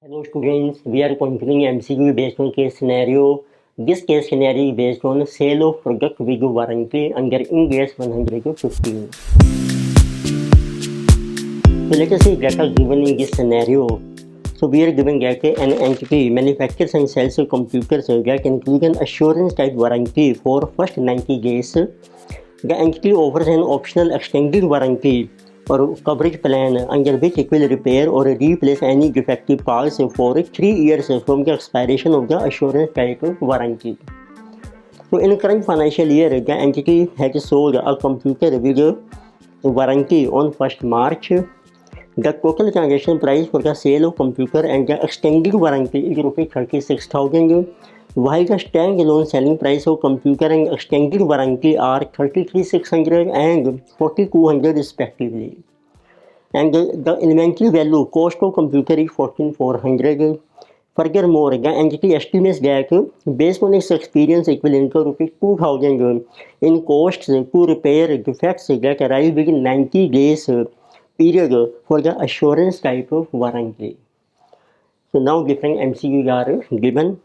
Hello students, we are continuing MCQ based on case scenario. This case scenario is based on sale of product with warranty under Ind AS 115. So let us see data given in this scenario. So we are given that an entity manufactures and sells computers that include an assurance type warranty for first 90 days. The entity offers an optional extended warranty or coverage plan under which it will repair or replace any defective parts for 3 years from the expiration of the assurance type warranty. So in current financial year, the entity has sold a computer with a warranty on 1st March. The total transaction price for the sale of computer and the extended warranty is rupees 36,000, while the standalone selling price of computer and extended warranty are 33,600 and 4,200 respectively. And the inventory value cost of computer is 14,400. Furthermore, the entity estimates that based on its experience, it will incur rupees 2,000 in costs to repair defects that arrive within 90 days period for the assurance type of warranty. So now different MCQs are given.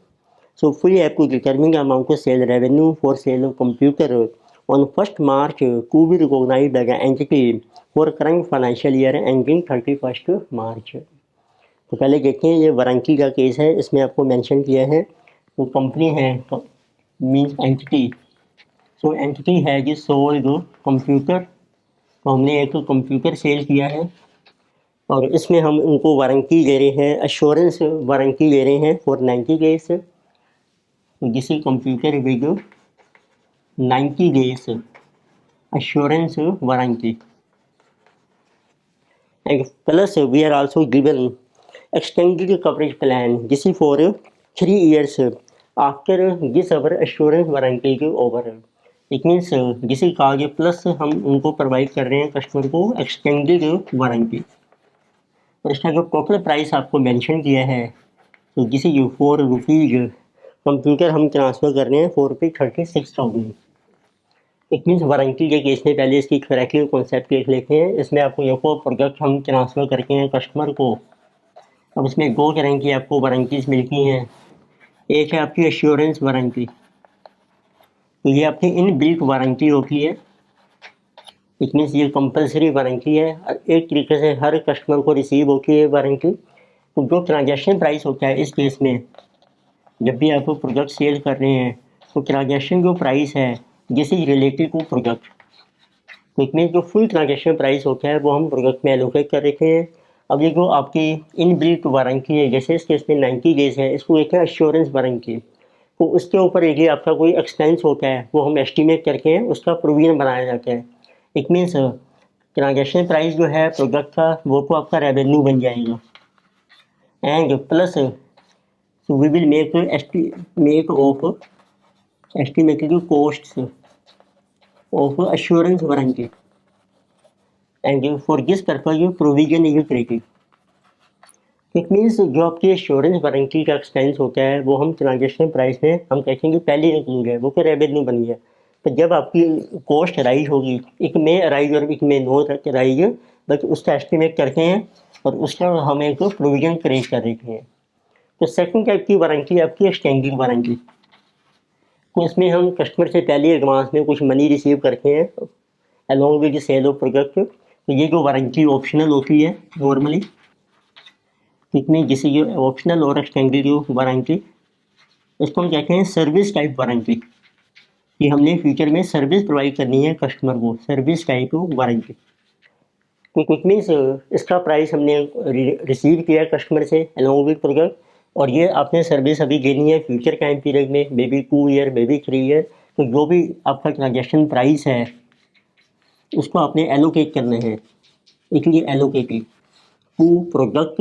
So fully have to determine the amount of sale revenue for sale of computer on 1st March to be recognized by the entity for current financial year ending 31st March. तो पहले देखते हैं ये warranty का case है, इसमें आपको mention किया है तो कंपनी है मीन्स एंटिटी. सो एंटिटी है जी सोल्ड कंप्यूटर, तो हमने एक कंप्यूटर सेल किया है और इसमें हम उनको वारंटी दे रहे हैं, अश्योरेंस वारंटी दे रहे हैं फॉर 90 डेज. किसी computer with 90 days assurance warranty, and plus we are also given extended coverage plan. This is for 3 years after this our assurance warranty is over. It means जिसे कहा गया plus हम उनको provide कर रहे हैं customer को एक्सटेंडेड वारंटी. और इसका जो टोटल प्राइस आपको मेंशन किया है तो जिसे यू 4 रुपीज़ कंप्यूटर हम ट्रांसफ़र कर रहे हैं 4,36,000. इट मीन्स वारंटी के केस में पहले इसकी करेक्टली कॉन्सेप्ट देख लेते हैं. इसमें आपको देखो प्रोडक्ट हम ट्रांसफ़र करके हैं कस्टमर को. अब इसमें दो तरह की आपको वारंटीज़ मिलती हैं. एक है आपकी एश्योरेंस वारंटी, तो ये आपकी इन बिल्ट वारंटी होती है. इट मीन्स ये कंपलसरी वारंटी है, एक तरीके से हर कस्टमर को रिसीव होती है वारंटी. तो जो ट्रांजैक्शन प्राइस होता है इस केस में जब भी आप प्रोडक्ट सेल कर रहे हैं तो ट्रांजैक्शन जो प्राइस है this is related to product. तो इसमें जो फुल ट्रांजैक्शन प्राइस होता है वो हम प्रोडक्ट में एलोकेट कर रखे हैं. अब ये जो आपकी इन बिल्ट वारंटी है जैसे इस केस में 90 डेज है, इसको एक है एश्योरेंस वारंटी. तो उसके ऊपर यदि आपका कोई एक्सपेंस होता है वो हम एस्टिमेट करके उसका प्रोविजन बनाया जाता है. इट मीन्स ट्रांजैक्शन प्राइस जो है प्रोडक्ट का वो तो आपका रेवेन्यू बन जाएगा. And plus so we will make estimate of estimated costs of assurance warranty, and for this purpose your provision is created. It means जो आपकी एश्योरेंस वारंटी का एक्सपेंस होता है वो हम ट्रांजेक्शन प्राइस में हम कहेंगे पहले इंक्लूड है, वो तो रेवेन्यू बन गया. तो जब आपकी कॉस्ट राइज होगी, एक में राइज और एक में नो राइज, बट उसका एस्टिमेट करते हैं और उसका हम एक प्रोविजन क्रिएट कर देते हैं. तो सेकंड टाइप की वारंटी आपकी एक्सटेंडेड वारंटी. तो इसमें हम कस्टमर से पहले एडवांस में कुछ मनी रिसीव करते हैं along with sale of product. तो ये जो वारंटी ऑप्शनल होती है नॉर्मली, इसमें जिसे ये ऑप्शनल और एक्सटेंडेड जो वारंटी इसको हम कहते हैं सर्विस टाइप वारंटी, कि हमने फ्यूचर में सर्विस प्रोवाइड करनी है कस्टमर को, सर्विस टाइप वारंटी. तो इट मीन्स इसका प्राइस हमने रिसीव किया कस्टमर से अलॉन्ग विद प्रोडक्ट और ये आपने सर्विस अभी देनी है फ्यूचर टाइम पीरियड में, may be 2 year may be 3 year. तो जो भी आपका ट्रांजेक्शन प्राइस है उसको आपने एलोकेट करना है, इसलिए एलोकेटेड टू प्रोडक्ट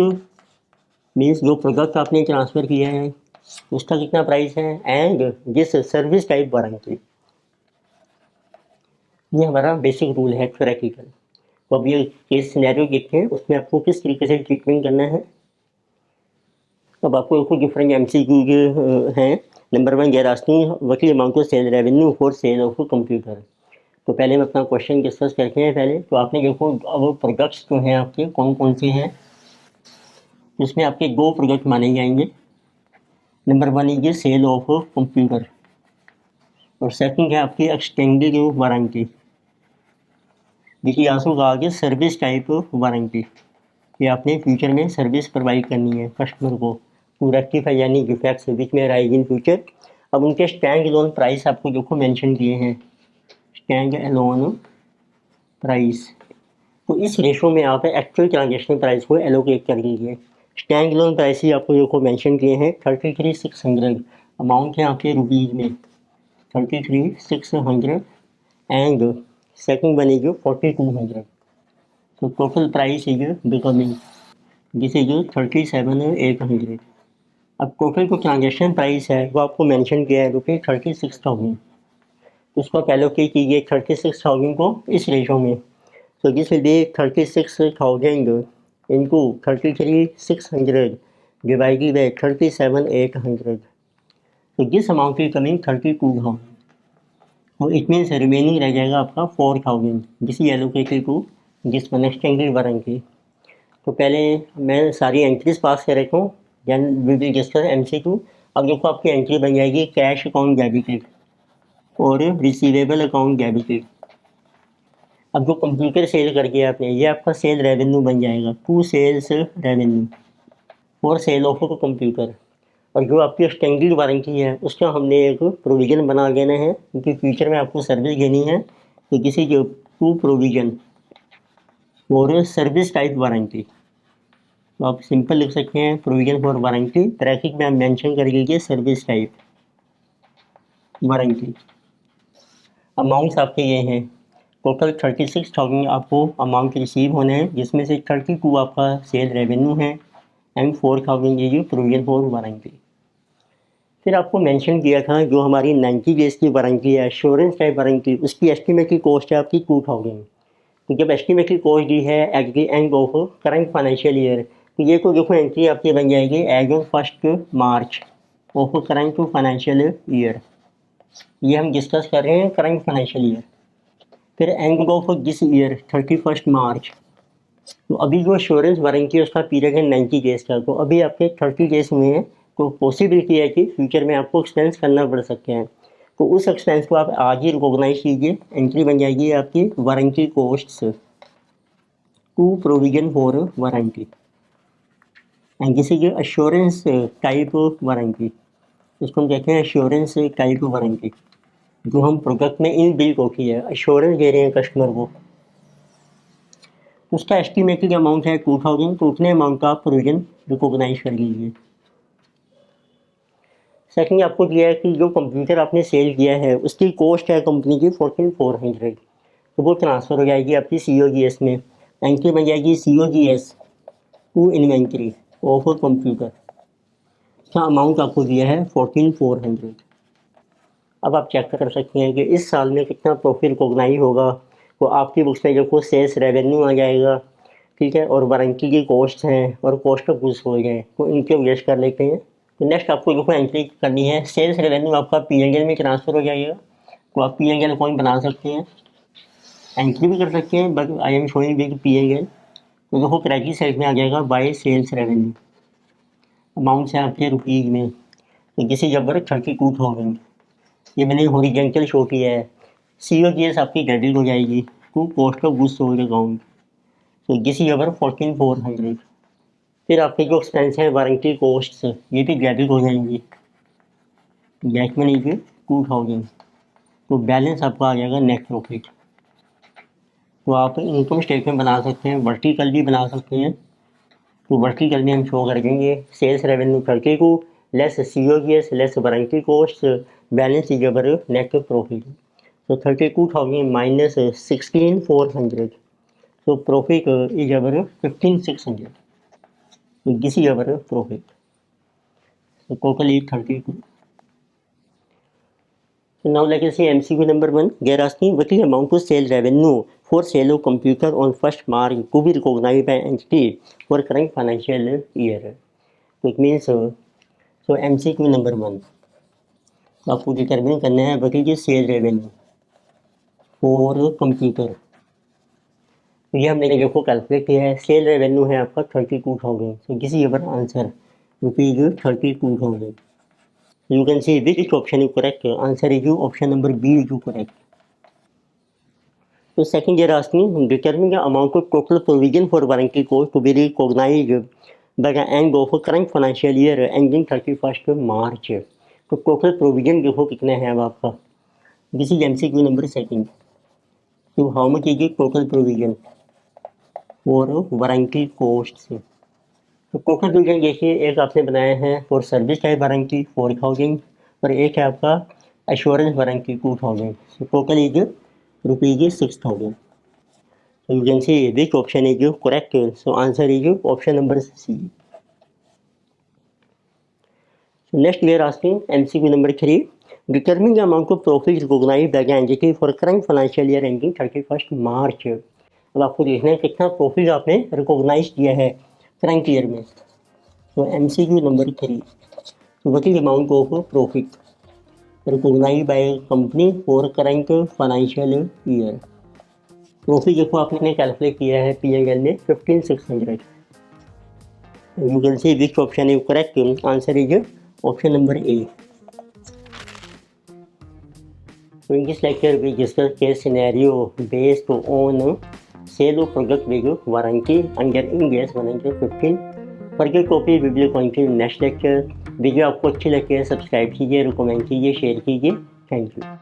मीन्स जो प्रोडक्ट आपने ट्रांसफ़र किया है उसका कितना प्राइस है and this service type warranty. ये हमारा बेसिक रूल है प्रैक्टिकल. तो अब ये केस सिनेरियो देखते हैं उसमें आपको किस तरीके से ट्रीटमेंट करना है. अब आपको कुछ डिफरेंट MCQ हैं. नंबर 1 गैर asking what is amount of sale revenue for sale of computer. तो पहले हम अपना क्वेश्चन डिस्कस करते हैं. पहले तो आपने देखो अब प्रोडक्ट्स जो हैं आपके कौन कौन से हैं. तो उसमें आपके दो प्रोडक्ट माने जाएंगे। Number one is sale of computer और सेकंड है आपकी एक्सटेंडेड वारंटी, देखिए आंसू कहा कि सर्विस टाइप वारंटी, ये आपने फ्यूचर में सर्विस प्रोवाइड करनी है कस्टमर को टू रेक्टिफाई यानी डिफेक्ट्स विच में राइज इन फ्यूचर। अब उनके स्टैंड लोन प्राइस आपको देखो मेंशन किए हैं, स्टैंड लोन प्राइस, तो इस रेशो में आप एक्चुअल ट्रांजेक्शन प्राइस को एलोकेट कर दीजिए। स्टैंड लोन प्राइस ही आपको देखो मेंशन किए हैं 33,600, अमाउंट है आपके रुपीज़ में 33,600 एंड सेकंड बनेगी 4,200, तो total price is becoming this is 37,800। अब टोटल जो ट्रांजेक्शन प्राइस है वो आपको मेंशन किया है ₹36,000, उसको आप एलोकेट कीजिए 36,000 को इस रेशो में, तो this will be 36,000 into 33,600 divided by 37,800, तो दिस अमाउंट इज कमिंग 32,000, तो इट मीन्स रिमेनिंग रह जाएगा आपका 4,000 this is allocated to this one extended warranty. तो पहले मैं सारी एंट्रीज पास कर रखा हूँ, then we will discuss MCQ। अब देखो आपकी एंट्री बन जाएगी कैश अकाउंट डेबिटेड और रिसीवेबल अकाउंट डेबिटेड। अब जो कंप्यूटर सेल करके आपने, ये आपका सेल रेवेन्यू बन जाएगा, to sales revenue for sale of computer. और जो आपकी एक्सटेंडेड वारंटी है उसका हमने एक प्रोविज़न बना देना है, क्योंकि फ्यूचर में आपको सर्विस देनी है, तो किसी जो टू प्रोविज़न और सर्विस टाइप वारंटी, तो आप सिंपल लिख सकते हैं प्रोविज़न फॉर वारंटी, ब्रैकेट में आप मेंशन कर लीजिए सर्विस टाइप वारंटी। अमाउंट्स आपके ये हैं, टोटल 36,000 आपको अमाउंट रिसीव होने हैं, जिसमें से 32 आपका सेल रेवेन्यू है एंड 4,000 ये प्रोविज़न फॉर वारंटी। फिर आपको मेंशन किया था जो हमारी 90 डेज़ की वारंटी है एश्योरेंस टाइप वारंटी, उसकी एस्टिमेटेड कॉस्ट है आपकी 2,000। तो जब एस्टिमेटेड कॉस्ट दी है at the end of current financial year, तो ये तो देखो एंट्री आपकी बन जाएगी as of 1 March of current financial year, ये हम डिस्कस कर रहे हैं करंट फाइनेंशियल ईयर। फिर end of this year 31 March, तो अभी जो एश्योरेंस वारंटी है उसका पीरियड है 90 डेज़ का, तो अभी आपके 30 डेज़ हुए हैं, तो पॉसिबिलिटी है कि फ्यूचर में आपको एक्सपेंस करना पड़ सकते हैं, तो उस एक्सपेंस को आप आज ही रिकॉग्नाइज कीजिए। एंट्री बन जाएगी आपकी warranty costs to provision for warranty and this is assurance type warranty, इसको हम कहते हैं एश्योरेंस टाइप वारंटी, जो हम प्रोडक्ट में इन बिल्ट होती है, एश्योरेंस दे रहे हैं कस्टमर को। उसका एस्टिमेटेड अमाउंट है 2,000, तो उतने अमाउंट का आप प्रोविजन रिकॉग्नाइज कर लीजिए। सेकंड आपको दिया है कि जो कंप्यूटर आपने सेल किया है उसकी कॉस्ट है कंपनी की 14,400, तो वो ट्रांसफ़र हो जाएगी आपकी COGS में, एंट्री बन जाएगी COGS to inventory of computer, इसका अमाउंट आपको दिया है 14,400। अब आप चेक कर सकते हैं कि इस साल में कितना प्रॉफिट रिकॉग्नाइज होगा, तो आपकी बुक्स में देखो सेल्स रेवेन्यू आ जाएगा, ठीक है, और वारंटी की कॉस्ट हैं और कॉस्ट ऑफ गुड्स हो गए, तो इनके वेस्ट कर लेते हैं। तो नेक्स्ट आपको देखो एंट्री करनी है, सेल्स रेवेन्यू आपका P&L में ट्रांसफ़र हो जाएगा, तो आप P&L अकाउंट बना सकते हैं, एंट्री भी कर सकते हैं, but I am showing big P&L। तो देखो क्रेडिट साइड में आ जाएगा बाय सेल्स रेवेन्यू, अमाउंट है आपके रुपीज़ में, तो किसी जबर 32,000, ये मैंने हॉरिजॉन्टल शो किया है। COGS आपकी क्रेडिट हो जाएगी to cost of goods sold account, तो दिस इज अवर 14,400। फिर आपके जो एक्सपेंस हैं वारंटी कॉस्ट्स ये भी डेबिट हो जाएंगी, बैक में लीजिए 2,000, तो बैलेंस आपका आ जाएगा नेट प्रॉफिट। तो आप इनकम स्टेटमेंट बना सकते हैं, वर्टिकल भी बना सकते हैं, तो वर्टिकल में हम शो कर देंगे sales revenue 32 less COGS less warranty cost, balance is our net profit, तो 32,000 माइनस 16,400, तो प्रॉफिट इज अवर 15,600, तो दिस इज अवर प्रॉफिट, तो total is 32। So now let us see MCQ number 1. They are asking what is amount to sale revenue for sale of computer on 1st March to be recognized by entity for current financial year. So it means so MCQ number 1. तो आपको determine करना है what is sale revenue for computer. तो ये हमने देखो calculate किया है। सेल रेवेन्यू है आपका 32,000, so this is your answer, rupees 32,000. You can see which option is correct. Answer is option number B is correct. So second year asking, determine the amount of total provision for warranty cost to be recognized by the end of current financial year ending 31st March. तो total provision देखो कितना है अब आपका। This is MCQ number second. तो how much is total provision for warranty cost से। तो total provision देखिए, एक आपने बनाया है फॉर सर्विस टाइप वारंटी 4,000 और एक है आपका assurance warranty 2,000। So total is rupees 6,000। So you can see which option is correct. So answer is option number C. So next we are asking MCQ number 3. Determine the amount of profit recognized by the entity for current financial year ending 31st March. अब आपको देखना है कितना profit आपने recognise किया है current year में। तो MCQ number 3, so what is the amount of profit recognized by company for current financial year? Profit देखो आपने कैलकुलेट किया है P&L में 15,600। You can see which option is correct. Answer is option number A. So in this lecture we discuss case scenario based on sale of product with warranty under Ind AS 115. Further topic we will continue next lecture. Video आपको अच्छी लगे subscribe कीजिए, recommend कीजिए, share कीजिए। Thank you.